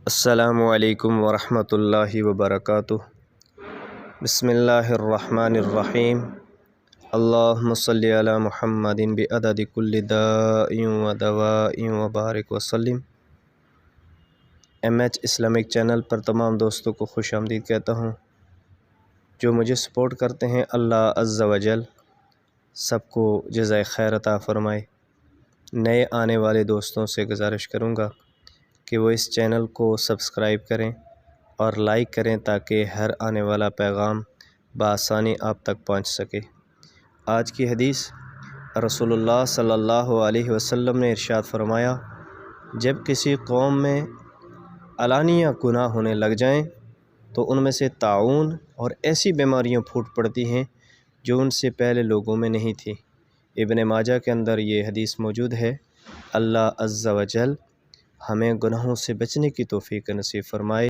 अस्सलामुअलैकुम वरहमतुल्लाहि वबरकातुहु। बिस्मिल्लाहिर्रहमानिर्रहीम। अल्लाहुम्मा सल्लि अला मुहम्मदिन बिअददि कुल्लि दाइन व दवाइन व बारिक वसल्लिम। MH इस्लामिक चैनल पर तमाम दोस्तों को खुश आमदीद कहता हूँ। जो मुझे सपोर्ट करते हैं, अल्लाह अज़्ज़ा वजल सबको जज़ाए खैर अता फ़रमाए। नए आने वाले दोस्तों से गुजारिश करूँगा कि वो इस चैनल को सब्सक्राइब करें और लाइक करें ताकि हर आने वाला पैगाम बआसानी आप तक पहुंच सके। आज की हदीस, रसूलुल्लाह सल्लल्लाहु अलैहि वसल्लम ने इरशाद फरमाया, जब किसी कौम में अलानिया गुनाह होने लग जाएं तो उनमें से ताउन और ऐसी बीमारियां फूट पड़ती हैं जो उनसे पहले लोगों में नहीं थी। इब्न माजा के अंदर ये हदीस मौजूद है। अल्लाह अज़्ज़ा वजल हमें गुनाहों से बचने की तौफ़ीक़ नसीब फ़रमाए।